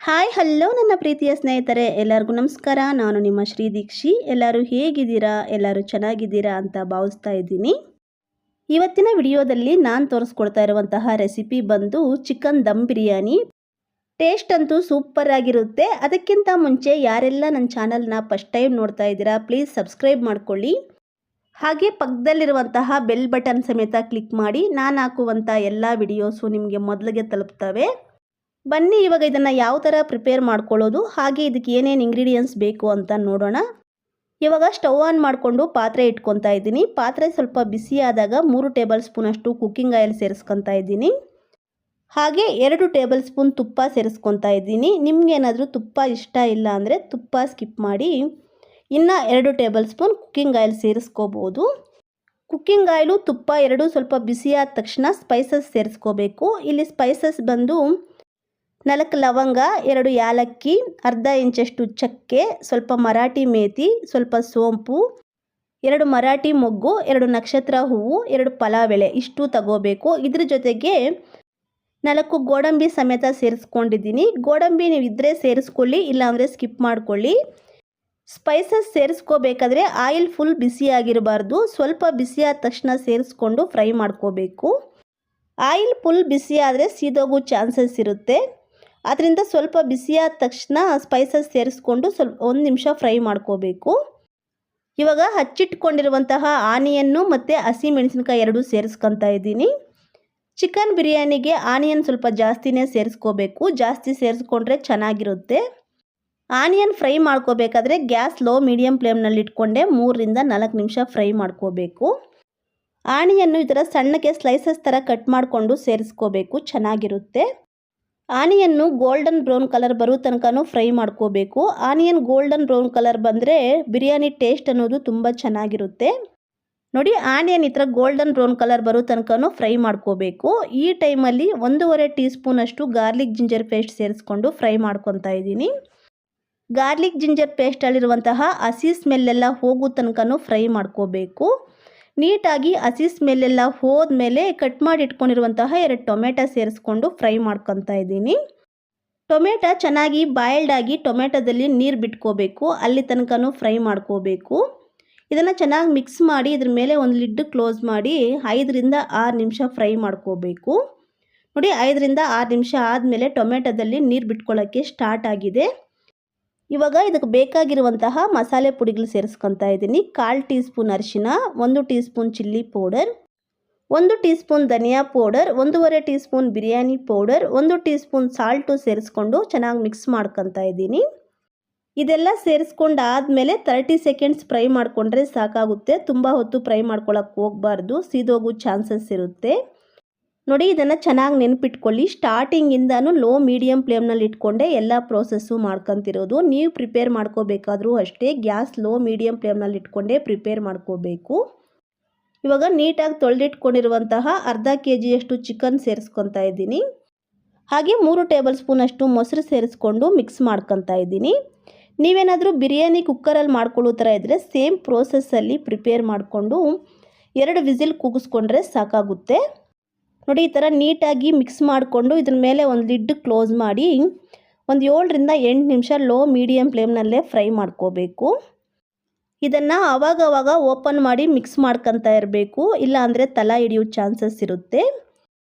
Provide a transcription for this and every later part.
Hi hello ನನ್ನ ಪ್ರೀತಿಯ ಸ್ನೇಹಿತರೆ ಎಲ್ಲರಿಗೂ ನಮಸ್ಕಾರ. ನಾನು ನಿಮ್ಮ ಶ್ರೀ ದೀಕ್ಷಿ. ಎಲ್ಲರೂ ಹೇಗಿದ್ದೀರಾ? ಎಲ್ಲರೂ ಚೆನ್ನಾಗಿದ್ದೀರಾ ಅಂತ ಭಾವಿಸ್ತಾ ಇದ್ದೀನಿ. ಇವತ್ತಿನ ವಿಡಿಯೋದಲ್ಲಿ ನಾನು ತೋರಿಸ್ಕೊಡ್ತಾ ಇರುವಂತಹ ರೆಸಿಪಿ ಬಂದು ಚಿಕನ್ ದಮ್ ಬಿರಿಯಾನಿ. ಟೇಸ್ಟ್ ಅಂತೂ ಸೂಪರ್ ಆಗಿರುತ್ತೆ. ಅದಕ್ಕಿಂತ ಮುಂಚೆ ಯಾರೆಲ್ಲ ನನ್ನ ಚಾನಲ್ನ ಫಸ್ಟ್ ಟೈಮ್ ನೋಡ್ತಾ ಇದ್ದೀರಾ ಪ್ಲೀಸ್ ಸಬ್ಸ್ಕ್ರೈಬ್ ಮಾಡ್ಕೊಳ್ಳಿ. ಹಾಗೆ ಪಕ್ಕದಲ್ಲಿರುವಂತಹ ಬೆಲ್ ಬಟನ್ ಸಮೇತ ಕ್ಲಿಕ್ ಮಾಡಿ. ನಾನು ಹಾಕುವಂಥ ಎಲ್ಲ ವಿಡಿಯೋಸು ನಿಮಗೆ ಮೊದಲಿಗೆ ತಲುಪ್ತವೆ. ಬನ್ನಿ ಇವಾಗ ಇದನ್ನು ಯಾವ ಥರ ಪ್ರಿಪೇರ್ ಮಾಡ್ಕೊಳ್ಳೋದು, ಹಾಗೆ ಇದಕ್ಕೆ ಏನೇನು ಇಂಗ್ರೀಡಿಯೆಂಟ್ಸ್ ಬೇಕು ಅಂತ ನೋಡೋಣ. ಇವಾಗ ಸ್ಟವ್ ಆನ್ ಮಾಡಿಕೊಂಡು ಪಾತ್ರೆ ಇಟ್ಕೊತಾ ಇದ್ದೀನಿ. ಪಾತ್ರೆ ಸ್ವಲ್ಪ ಬಿಸಿ ಆದಾಗ 3 ಟೇಬಲ್ ಸ್ಪೂನಷ್ಟು ಕುಕ್ಕಿಂಗ್ ಆಯಿಲ್ ಸೇರಿಸ್ಕೊತಾ ಇದ್ದೀನಿ. ಹಾಗೆ 2 ಟೇಬಲ್ ಸ್ಪೂನ್ ತುಪ್ಪ ಸೇರಿಸ್ಕೊತಾ ಇದ್ದೀನಿ. ನಿಮಗೇನಾದರೂ ತುಪ್ಪ ಇಷ್ಟ ಇಲ್ಲ ಅಂದರೆ ತುಪ್ಪ ಸ್ಕಿಪ್ ಮಾಡಿ ಇನ್ನು 2 ಟೇಬಲ್ ಸ್ಪೂನ್ ಕುಕ್ಕಿಂಗ್ ಆಯಿಲ್ ಸೇರಿಸ್ಕೋಬೋದು. ಕುಕ್ಕಿಂಗ್ ಆಯಿಲು ತುಪ್ಪ ಎರಡೂ ಸ್ವಲ್ಪ ಬಿಸಿಯಾದ ತಕ್ಷಣ ಸ್ಪೈಸಸ್ ಸೇರಿಸ್ಕೋಬೇಕು. ಇಲ್ಲಿ ಸ್ಪೈಸಸ್ ಬಂದು 4 ಲವಂಗ, 2 ಯಾಲಕ್ಕಿ, ಅರ್ಧ ಇಂಚಷ್ಟು ಚಕ್ಕೆ, ಸ್ವಲ್ಪ ಮರಾಠಿ ಮೇಥಿ, ಸ್ವಲ್ಪ ಸೋಂಪು, 2 ಮರಾಠಿ ಮೊಗ್ಗು, 2 ನಕ್ಷತ್ರ ಹೂವು, 2 ಪಲಾವ್ ಎಲೆ ಇಷ್ಟು ತಗೋಬೇಕು. ಇದ್ರ ಜೊತೆಗೆ 4 ಗೋಡಂಬಿ ಸಮೇತ ಸೇರಿಸ್ಕೊಂಡಿದ್ದೀನಿ. ಗೋಡಂಬಿ ನೀವು ಇದ್ದರೆ ಸೇರಿಸ್ಕೊಳ್ಳಿ, ಇಲ್ಲಾಂದರೆ ಸ್ಕಿಪ್ ಮಾಡ್ಕೊಳ್ಳಿ. ಸ್ಪೈಸಸ್ ಸೇರಿಸ್ಕೋಬೇಕಾದ್ರೆ ಆಯಿಲ್ ಫುಲ್ ಬಿಸಿಯಾಗಿರಬಾರ್ದು. ಸ್ವಲ್ಪ ಬಿಸಿಯಾದ ತಕ್ಷಣ ಸೇರಿಸ್ಕೊಂಡು ಫ್ರೈ ಮಾಡ್ಕೋಬೇಕು. ಆಯಿಲ್ ಫುಲ್ ಬಿಸಿ ಆದರೆ ಸೀದೋಗೋ ಚಾನ್ಸಸ್ ಇರುತ್ತೆ. ಅದರಿಂದ ಸ್ವಲ್ಪ ಬಿಸಿಯಾದ ತಕ್ಷಣ ಸ್ಪೈಸಸ್ ಸೇರಿಸ್ಕೊಂಡು ಸ್ವಲ್ಪ 1 ನಿಮಿಷ ಫ್ರೈ ಮಾಡ್ಕೋಬೇಕು. ಇವಾಗ ಹಚ್ಚಿಟ್ಕೊಂಡಿರುವಂತಹ ಆನಿಯನ್ನು ಮತ್ತು ಹಸಿಮೆಣಸಿನಕಾಯಿ 2 ಸೇರಿಸ್ಕೊತಾ ಇದ್ದೀನಿ. ಚಿಕನ್ ಬಿರಿಯಾನಿಗೆ ಆನಿಯನ್ ಸ್ವಲ್ಪ ಜಾಸ್ತಿನೇ ಸೇರಿಸ್ಕೋಬೇಕು. ಜಾಸ್ತಿ ಸೇರಿಸ್ಕೊಂಡ್ರೆ ಚೆನ್ನಾಗಿರುತ್ತೆ. ಆನಿಯನ್ ಫ್ರೈ ಮಾಡ್ಕೋಬೇಕಾದ್ರೆ ಗ್ಯಾಸ್ ಲೋ ಮೀಡಿಯಮ್ ಫ್ಲೇಮ್ನಲ್ಲಿ ಇಟ್ಕೊಂಡೆ 3 ರಿಂದ 4 ನಿಮಿಷ ಫ್ರೈ ಮಾಡ್ಕೋಬೇಕು. ಆನಿಯನ್ನು ಈ ಥರ ಸಣ್ಣಗೆ ಸ್ಲೈಸಸ್ ಥರ ಕಟ್ ಮಾಡಿಕೊಂಡು ಸೇರಿಸ್ಕೋಬೇಕು, ಚೆನ್ನಾಗಿರುತ್ತೆ. ಆನಿಯನ್ನು ಗೋಲ್ಡನ್ ಬ್ರೌನ್ ಕಲರ್ ಬರೋ ತನಕನೂ ಫ್ರೈ ಮಾಡ್ಕೋಬೇಕು. ಆನಿಯನ್ ಗೋಲ್ಡನ್ ಬ್ರೌನ್ ಕಲರ್ ಬಂದರೆ ಬಿರಿಯಾನಿ ಟೇಸ್ಟ್ ಅನ್ನೋದು ತುಂಬ ಚೆನ್ನಾಗಿರುತ್ತೆ. ನೋಡಿ, ಆನಿಯನ್ ಈ ಥರ ಗೋಲ್ಡನ್ ಬ್ರೌನ್ ಕಲರ್ ಬರೋ ತನಕನೂ ಫ್ರೈ ಮಾಡ್ಕೋಬೇಕು. ಈ ಟೈಮಲ್ಲಿ 1.5 ಟೀ ಸ್ಪೂನಷ್ಟು ಗಾರ್ಲಿಕ್ ಜಿಂಜರ್ ಪೇಸ್ಟ್ ಸೇರಿಸ್ಕೊಂಡು ಫ್ರೈ ಮಾಡ್ಕೊತಾ ಇದ್ದೀನಿ. ಗಾರ್ಲಿಕ್ ಜಿಂಜರ್ ಪೇಸ್ಟಲ್ಲಿರುವಂತಹ ಹಸಿ ಸ್ಮೆಲ್ಲೆಲ್ಲ ಹೋಗೋ ತನಕನೂ ಫ್ರೈ ಮಾಡ್ಕೋಬೇಕು. ನೀಟಾಗಿ ಹಸಿ ಸ್ಮೆಲ್ಲೆಲ್ಲ ಹೋದ್ಮೇಲೆ ಕಟ್ ಮಾಡಿ ಇಟ್ಕೊಂಡಿರುವಂತಹ 2 ಟೊಮೆಟೊ ಸೇರಿಸ್ಕೊಂಡು ಫ್ರೈ ಮಾಡ್ಕೊತಾ ಇದ್ದೀನಿ. ಟೊಮೆಟೊ ಚೆನ್ನಾಗಿ ಬಾಯ್ಲ್ಡ್ ಆಗಿ ಟೊಮೆಟೊದಲ್ಲಿ ನೀರು ಬಿಟ್ಕೋಬೇಕು, ಅಲ್ಲಿ ತನಕನೂ ಫ್ರೈ ಮಾಡ್ಕೋಬೇಕು. ಇದನ್ನು ಚೆನ್ನಾಗಿ ಮಿಕ್ಸ್ ಮಾಡಿ ಇದ್ರ ಮೇಲೆ ಒಂದು ಲಿಡ್ ಕ್ಲೋಸ್ ಮಾಡಿ 5 ರಿಂದ 6 ನಿಮಿಷ ಫ್ರೈ ಮಾಡ್ಕೋಬೇಕು. ನೋಡಿ, 5 ರಿಂದ 6 ನಿಮಿಷ ಆದಮೇಲೆ ಟೊಮೆಟೊದಲ್ಲಿ ನೀರು ಬಿಟ್ಕೊಳ್ಳೋಕ್ಕೆ ಸ್ಟಾರ್ಟ್ ಆಗಿದೆ. ಇವಾಗ ಇದಕ್ಕೆ ಬೇಕಾಗಿರುವಂತಹ ಮಸಾಲೆ ಪುಡಿಗಳು ಸೇರಿಸ್ಕೊತಾ ಇದ್ದೀನಿ. 1/4 ಟೀ ಸ್ಪೂನ್ ಅರಿಶಿನ, 1 teaspoon chilli powder, 1 teaspoon ಧನಿಯಾ powder, 1.5 teaspoon biryani powder, 1 teaspoon salt ಸೇರಿಸ್ಕೊಂಡು ಚೆನ್ನಾಗಿ ಮಿಕ್ಸ್ ಮಾಡ್ಕೊತಾ ಇದ್ದೀನಿ. ಇದೆಲ್ಲ ಸೇರಿಸ್ಕೊಂಡಾದಮೇಲೆ 30 ಸೆಕೆಂಡ್ಸ್ ಫ್ರೈ ಮಾಡಿಕೊಂಡ್ರೆ ಸಾಕಾಗುತ್ತೆ. ತುಂಬ ಹೊತ್ತು ಫ್ರೈ ಮಾಡ್ಕೊಳ್ಳೋಕೆ ಹೋಗಬಾರ್ದು, ಸೀದೋಗೋ ಚಾನ್ಸಸ್ ಇರುತ್ತೆ. ನೋಡಿ, ಇದನ್ನು ಚೆನ್ನಾಗಿ ನೆನಪಿಟ್ಕೊಳ್ಳಿ. ಸ್ಟಾರ್ಟಿಂಗಿಂದನೂ ಲೋ ಮೀಡಿಯಮ್ ಫ್ಲೇಮ್ನಲ್ಲಿ ಇಟ್ಕೊಂಡೆ ಎಲ್ಲ ಪ್ರೋಸೆಸ್ಸು ಮಾಡ್ಕೊತಿರೋದು. ನೀವು ಪ್ರಿಪೇರ್ ಮಾಡ್ಕೋಬೇಕಾದ್ರೂ ಅಷ್ಟೇ ಗ್ಯಾಸ್ ಲೋ ಮೀಡಿಯಮ್ ಫ್ಲೇಮ್ನಲ್ಲಿ ಇಟ್ಕೊಂಡೆ ಪ್ರಿಪೇರ್ ಮಾಡ್ಕೋಬೇಕು. ಇವಾಗ ನೀಟಾಗಿ ತೊಳೆದಿಟ್ಕೊಂಡಿರುವಂತಹ ಅರ್ಧ kg ಚಿಕನ್ ಸೇರಿಸ್ಕೊತಾ ಇದ್ದೀನಿ. ಹಾಗೆ 3 ಟೇಬಲ್ ಸ್ಪೂನಷ್ಟು ಮೊಸರು ಸೇರಿಸ್ಕೊಂಡು ಮಿಕ್ಸ್ ಮಾಡ್ಕೊತಾ ಇದ್ದೀನಿ. ನೀವೇನಾದರೂ ಬಿರಿಯಾನಿ ಕುಕ್ಕರಲ್ಲಿ ಮಾಡ್ಕೊಳ್ಳೋ ಥರ ಇದ್ದರೆ ಸೇಮ್ ಪ್ರೋಸೆಸ್ಸಲ್ಲಿ ಪ್ರಿಪೇರ್ ಮಾಡಿಕೊಂಡು 2 ವಿಸಿಲ್ ಕೂಗಿಸ್ಕೊಂಡ್ರೆ ಸಾಕಾಗುತ್ತೆ. ನೋಡಿ, ಈ ಥರ ನೀಟಾಗಿ ಮಿಕ್ಸ್ ಮಾಡಿಕೊಂಡು ಇದ್ರ ಮೇಲೆ ಒಂದು ಲಿಡ್ ಕ್ಲೋಸ್ ಮಾಡಿ ಒಂದು 7 ರಿಂದ 8 ನಿಮಿಷ ಲೋ ಮೀಡಿಯಮ್ ಫ್ಲೇಮ್ನಲ್ಲೇ ಫ್ರೈ ಮಾಡ್ಕೋಬೇಕು. ಇದನ್ನು ಆವಾಗವಾಗ ಓಪನ್ ಮಾಡಿ ಮಿಕ್ಸ್ ಮಾಡ್ಕೊತಾ ಇರಬೇಕು, ಇಲ್ಲ ಅಂದರೆ ತಲ ಹಿಡಿಯೋ ಚಾನ್ಸಸ್ ಇರುತ್ತೆ.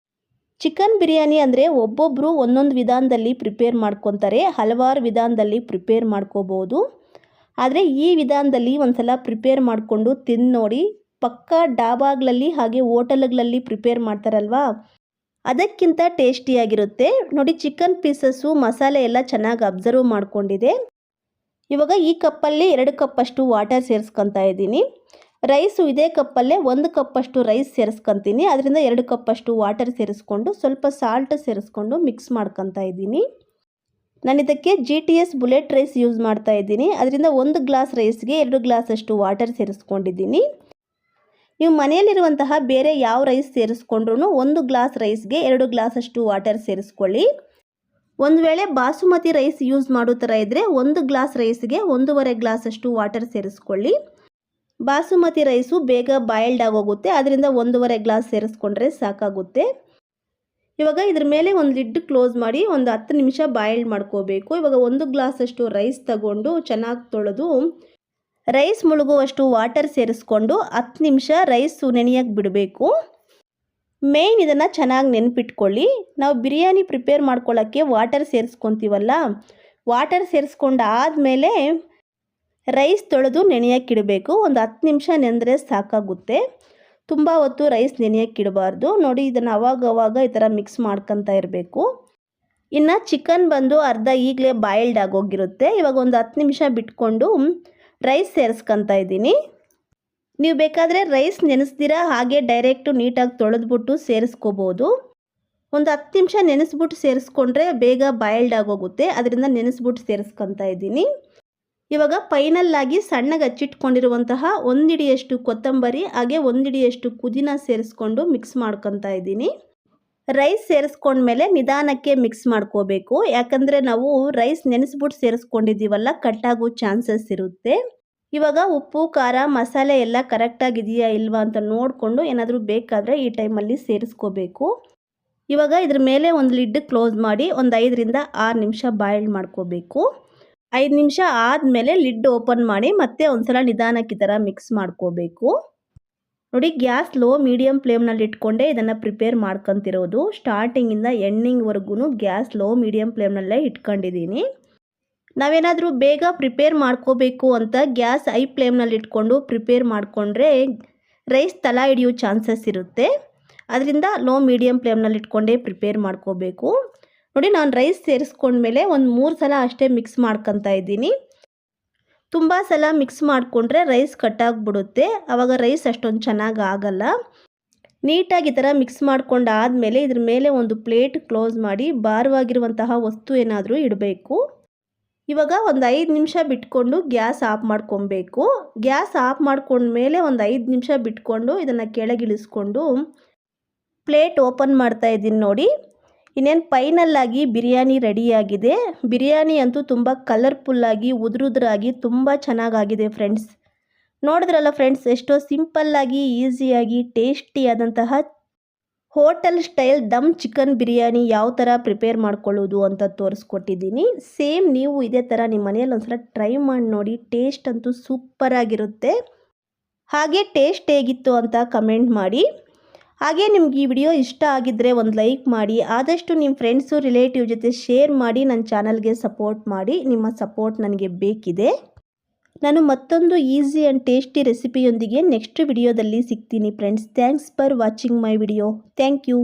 ಚಿಕನ್ ಬಿರಿಯಾನಿ ಅಂದರೆ ಒಬ್ಬೊಬ್ಬರು ಒಂದೊಂದು ವಿಧಾನದಲ್ಲಿ ಪ್ರಿಪೇರ್ ಮಾಡ್ಕೊತಾರೆ, ಹಲವಾರು ವಿಧಾನದಲ್ಲಿ ಪ್ರಿಪೇರ್ ಮಾಡ್ಕೋಬೋದು. ಆದರೆ ಈ ವಿಧಾನದಲ್ಲಿ ಒಂದ್ಸಲ ಪ್ರಿಪೇರ್ ಮಾಡಿಕೊಂಡು ತಿಂದು ನೋಡಿ. ಪಕ್ಕಾ ಡಾಬಾಗಳಲ್ಲಿ ಹಾಗೆ ಹೋಟೆಲ್ಗಳಲ್ಲಿ ಪ್ರಿಪೇರ್ ಮಾಡ್ತಾರಲ್ವಾ, ಅದಕ್ಕಿಂತ ಟೇಸ್ಟಿಯಾಗಿರುತ್ತೆ. ನೋಡಿ, ಚಿಕನ್ ಪೀಸಸ್ಸು ಮಸಾಲೆ ಎಲ್ಲ ಚೆನ್ನಾಗಿ ಅಬ್ಸರ್ವ್ ಮಾಡ್ಕೊಂಡಿದೆ. ಇವಾಗ ಈ ಕಪ್ಪಲ್ಲಿ 2 ಕಪ್ಪಷ್ಟು ವಾಟರ್ ಸೇರಿಸ್ಕೊತಾ ಇದ್ದೀನಿ. ರೈಸು ಇದೇ ಕಪ್ಪಲ್ಲೇ 1 ಕಪ್ಪಷ್ಟು ರೈಸ್ ಸೇರಿಸ್ಕೊತೀನಿ. ಅದರಿಂದ 2 ಕಪ್ಪಷ್ಟು ವಾಟರ್ ಸೇರಿಸ್ಕೊಂಡು ಸ್ವಲ್ಪ ಸಾಲ್ಟ್ ಸೇರಿಸ್ಕೊಂಡು ಮಿಕ್ಸ್ ಮಾಡ್ಕೊತಾ ಇದ್ದೀನಿ. ನಾನು ಇದಕ್ಕೆ GTS ಬುಲೆಟ್ ರೈಸ್ ಯೂಸ್ ಮಾಡ್ತಾ ಇದ್ದೀನಿ. ಅದರಿಂದ 1 ಗ್ಲಾಸ್ ರೈಸ್ಗೆ 2 ಗ್ಲಾಸಷ್ಟು ವಾಟರ್ ಸೇರಿಸ್ಕೊಂಡಿದ್ದೀನಿ. ನೀವು ಮನೆಯಲ್ಲಿರುವಂತಹ ಬೇರೆ ಯಾವ ರೈಸ್ ಸೇರಿಸ್ಕೊಂಡ್ರೂ 1 ಗ್ಲಾಸ್ ರೈಸ್ಗೆ 2 ಗ್ಲಾಸಷ್ಟು ವಾಟರ್ ಸೇರಿಸ್ಕೊಳ್ಳಿ. ಒಂದು ವೇಳೆ ಬಾಸುಮತಿ ರೈಸ್ ಯೂಸ್ ಮಾಡೋ ಥರ ಇದ್ದರೆ 1 ಗ್ಲಾಸ್ ರೈಸ್ಗೆ 1.5 ಗ್ಲಾಸಷ್ಟು ವಾಟರ್ ಸೇರಿಸ್ಕೊಳ್ಳಿ. ಬಾಸುಮತಿ ರೈಸು ಬೇಗ ಬಾಯ್ಲ್ಡ್ ಆಗೋಗುತ್ತೆ, ಅದರಿಂದ 1.5 ಗ್ಲಾಸ್ ಸೇರಿಸ್ಕೊಂಡ್ರೆ ಸಾಕಾಗುತ್ತೆ. ಇವಾಗ ಇದ್ರ ಮೇಲೆ ಒಂದು ಲಿಡ್ ಕ್ಲೋಸ್ ಮಾಡಿ ಒಂದು 10 ನಿಮಿಷ ಬಾಯ್ಲ್ಡ್ ಮಾಡ್ಕೋಬೇಕು. ಇವಾಗ 1 ಗ್ಲಾಸಷ್ಟು ರೈಸ್ ತಗೊಂಡು ಚೆನ್ನಾಗಿ ತೊಳೆದು ರೈಸ್ ಮುಳುಗುವಷ್ಟು ವಾಟರ್ ಸೇರಿಸ್ಕೊಂಡು 10 ನಿಮಿಷ ರೈಸು ನೆನೆಯಕ್ಕೆ ಬಿಡಬೇಕು. ಮೇಯ್ನ್ ಇದನ್ನು ಚೆನ್ನಾಗಿ ನೆನ್ಪಿಟ್ಕೊಳ್ಳಿ. ನಾವು ಬಿರಿಯಾನಿ ಪ್ರಿಪೇರ್ ಮಾಡ್ಕೊಳ್ಳೋಕ್ಕೆ ವಾಟರ್ ಸೇರಿಸ್ಕೊತೀವಲ್ಲ, ವಾಟರ್ ಸೇರಿಸ್ಕೊಂಡಾದಮೇಲೆ ರೈಸ್ ತೊಳೆದು ನೆನೆಯಕ್ಕಿಡಬೇಕು. ಒಂದು 10 ನಿಮಿಷ ನೆಂದರೆ ಸಾಕಾಗುತ್ತೆ. ತುಂಬ ಹೊತ್ತು ರೈಸ್ ನೆನೆಯಕ್ಕಿಡಬಾರ್ದು. ನೋಡಿ, ಇದನ್ನು ಅವಾಗವಾಗ ಈ ಥರ ಮಿಕ್ಸ್ ಮಾಡ್ಕೊತಾ ಇರಬೇಕು. ಇನ್ನು ಚಿಕನ್ ಬಂದು ಅರ್ಧ ಈಗಲೇ ಬಾಯ್ಲ್ಡ್ ಆಗೋಗಿರುತ್ತೆ. ಇವಾಗ ಒಂದು 10 ನಿಮಿಷ ಬಿಟ್ಕೊಂಡು ರೈಸ್ ಸೇರಿಸ್ಕೊತಾ ಇದ್ದೀನಿ. ನೀವು ಬೇಕಾದರೆ ರೈಸ್ ನೆನೆಸ್ದಿರ ಹಾಗೆ ಡೈರೆಕ್ಟು ನೀಟಾಗಿ ತೊಳೆದ್ಬಿಟ್ಟು ಸೇರಿಸ್ಕೋಬೋದು. ಒಂದು 10 ನಿಮಿಷ ನೆನೆಸ್ಬಿಟ್ಟು ಸೇರಿಸ್ಕೊಂಡ್ರೆ ಬೇಗ ಬಾಯ್ಲ್ಡ್ ಆಗೋಗುತ್ತೆ. ಅದರಿಂದ ನೆನೆಸ್ಬಿಟ್ಟು ಸೇರಿಸ್ಕೊತಾ ಇದ್ದೀನಿ. ಇವಾಗ ಫೈನಲ್ಲಾಗಿ ಸಣ್ಣಗೆ ಹಚ್ಚಿಟ್ಕೊಂಡಿರುವಂತಹ 1 ಹಿಡಿಯಷ್ಟು ಕೊತ್ತಂಬರಿ ಹಾಗೆ 1 ಹಿಡಿಯಷ್ಟು ಪುದೀನ ಸೇರಿಸ್ಕೊಂಡು ಮಿಕ್ಸ್ ಮಾಡ್ಕೊತಾ ಇದ್ದೀನಿ. ರೈಸ್ ಸೇರಿಸ್ಕೊಂಡ್ಮೇಲೆ ನಿಧಾನಕ್ಕೆ ಮಿಕ್ಸ್ ಮಾಡ್ಕೋಬೇಕು. ಯಾಕಂದರೆ ನಾವು ರೈಸ್ ನೆನೆಸ್ಬಿಟ್ಟು ಸೇರಿಸ್ಕೊಂಡಿದ್ದೀವಲ್ಲ, ಕಟ್ಟಾಗೋ ಚಾನ್ಸಸ್ ಇರುತ್ತೆ. ಇವಾಗ ಉಪ್ಪು ಖಾರ ಮಸಾಲೆ ಎಲ್ಲ ಕರೆಕ್ಟಾಗಿದೆಯಾ ಇಲ್ವಾ ಅಂತ ನೋಡಿಕೊಂಡು ಏನಾದರೂ ಬೇಕಾದರೆ ಈ ಟೈಮಲ್ಲಿ ಸೇರಿಸ್ಕೋಬೇಕು. ಇವಾಗ ಇದ್ರ ಮೇಲೆ ಒಂದು ಲಿಡ್ ಕ್ಲೋಸ್ ಮಾಡಿ ಒಂದು 5ರಿಂದ 6 ನಿಮಿಷ ಬಾಯ್ಲ್ಡ್ ಮಾಡ್ಕೋಬೇಕು. 5 ನಿಮಿಷ ಆದಮೇಲೆ ಲಿಡ್ ಓಪನ್ ಮಾಡಿ ಮತ್ತೆ ಒಂದ್ಸಲ ನಿಧಾನಕ್ಕೆ ಈ ಥರ ಮಿಕ್ಸ್ ಮಾಡ್ಕೋಬೇಕು. ನೋಡಿ, ಗ್ಯಾಸ್ ಲೋ ಮೀಡಿಯಮ್ ಫ್ಲೇಮ್ನಲ್ಲಿ ಇಟ್ಕೊಂಡೆ ಇದನ್ನು ಪ್ರಿಪೇರ್ ಮಾಡ್ಕೊತಿರೋದು. ಸ್ಟಾರ್ಟಿಂಗಿಂದ ಎಂಡಿಂಗ್ವರೆಗೂ ಗ್ಯಾಸ್ ಲೋ ಮೀಡಿಯಮ್ ಫ್ಲೇಮ್ನಲ್ಲೇ ಇಟ್ಕೊಂಡಿದ್ದೀನಿ. ನಾವೇನಾದರೂ ಬೇಗ ಪ್ರಿಪೇರ್ ಮಾಡ್ಕೋಬೇಕು ಅಂತ ಗ್ಯಾಸ್ ಹೈ ಫ್ಲೇಮ್ನಲ್ಲಿ ಇಟ್ಕೊಂಡು ಪ್ರಿಪೇರ್ ಮಾಡಿಕೊಂಡ್ರೆ ರೈಸ್ ತಳ ಹಿಡಿಯೋ ಚಾನ್ಸಸ್ ಇರುತ್ತೆ. ಅದರಿಂದ ಲೋ ಮೀಡಿಯಮ್ ಫ್ಲೇಮ್ನಲ್ಲಿ ಇಟ್ಕೊಂಡೇ ಪ್ರಿಪೇರ್ ಮಾಡ್ಕೋಬೇಕು. ನೋಡಿ, ನಾನು ರೈಸ್ ಸೇರಿಸ್ಕೊಂಡ್ಮೇಲೆ ಒಂದು 3 ಸಲ ಅಷ್ಟೇ ಮಿಕ್ಸ್ ಮಾಡ್ಕೊತಾ ಇದ್ದೀನಿ. ತುಂಬ ಸಲ ಮಿಕ್ಸ್ ಮಾಡಿಕೊಂಡ್ರೆ ರೈಸ್ ಕಟ್ಟಾಗ್ಬಿಡುತ್ತೆ. ಆವಾಗ ರೈಸ್ ಅಷ್ಟೊಂದು ಚೆನ್ನಾಗಿ ಆಗಲ್ಲ. ನೀಟಾಗಿ ಈ ಥರ ಮಿಕ್ಸ್ ಮಾಡ್ಕೊಂಡಾದಮೇಲೆ ಇದ್ರ ಮೇಲೆ ಒಂದು ಪ್ಲೇಟ್ ಕ್ಲೋಸ್ ಮಾಡಿ ಭಾರವಾಗಿರುವಂತಹ ವಸ್ತು ಏನಾದರೂ ಇಡಬೇಕು. ಇವಾಗ ಒಂದು 5 ನಿಮಿಷ ಬಿಟ್ಕೊಂಡು ಗ್ಯಾಸ್ ಆಫ್ ಮಾಡ್ಕೊಬೇಕು. ಗ್ಯಾಸ್ ಆಫ್ ಮಾಡ್ಕೊಂಡ್ಮೇಲೆ ಒಂದು 5 ನಿಮಿಷ ಬಿಟ್ಕೊಂಡು ಇದನ್ನು ಕೆಳಗಿಳಿಸ್ಕೊಂಡು ಪ್ಲೇಟ್ ಓಪನ್ ಮಾಡ್ತಾ ಇದ್ದೀನಿ. ನೋಡಿ, ಇನ್ನೇನು ಫೈನಲ್ಲಾಗಿ ಬಿರಿಯಾನಿ ರೆಡಿಯಾಗಿದೆ. ಬಿರಿಯಾನಿ ಅಂತೂ ತುಂಬ ಕಲರ್ಫುಲ್ಲಾಗಿ ಉದುರುದ್ರಾಗಿ ತುಂಬ ಚೆನ್ನಾಗಾಗಿದೆ ಫ್ರೆಂಡ್ಸ್. ನೋಡಿದ್ರಲ್ಲ ಫ್ರೆಂಡ್ಸ್, ಎಷ್ಟೋ ಸಿಂಪಲ್ಲಾಗಿ ಈಸಿಯಾಗಿ ಟೇಸ್ಟಿಯಾದಂತಹ ಹೋಟೆಲ್ ಸ್ಟೈಲ್ ದಮ್ ಚಿಕನ್ ಬಿರಿಯಾನಿ ಯಾವ ಥರ ಪ್ರಿಪೇರ್ ಮಾಡ್ಕೊಳ್ಳೋದು ಅಂತ ತೋರಿಸ್ಕೊಟ್ಟಿದ್ದೀನಿ. ಸೇಮ್ ನೀವು ಇದೇ ಥರ ನಿಮ್ಮ ಮನೆಯಲ್ಲಿ ಒಂದ್ಸಲ ಟ್ರೈ ಮಾಡಿ ನೋಡಿ. ಟೇಸ್ಟ್ ಅಂತೂ ಸೂಪರಾಗಿರುತ್ತೆ. ಹಾಗೆ ಟೇಸ್ಟ್ ಹೇಗಿತ್ತು ಅಂತ ಕಮೆಂಟ್ ಮಾಡಿ. ಹಾಗೆ ನಿಮ್ಗೆ ಈ ವಿಡಿಯೋ ಇಷ್ಟ ಆಗಿದ್ದರೆ ಒಂದು ಲೈಕ್ ಮಾಡಿ. ಆದಷ್ಟು ನಿಮ್ಮ ಫ್ರೆಂಡ್ಸು ರಿಲೇಟಿವ್ ಜೊತೆ ಶೇರ್ ಮಾಡಿ ನನ್ನ ಚಾನಲ್ಗೆ ಸಪೋರ್ಟ್ ಮಾಡಿ. ನಿಮ್ಮ ಸಪೋರ್ಟ್ ನನಗೆ ಬೇಕಿದೆ. ನಾನು ಮತ್ತೊಂದು ಈಸಿ ಆ್ಯಂಡ್ ಟೇಸ್ಟಿ ರೆಸಿಪಿಯೊಂದಿಗೆ ನೆಕ್ಸ್ಟ್ ವಿಡಿಯೋದಲ್ಲಿ ಸಿಗ್ತೀನಿ friends. Thanks for watching my video. Thank you.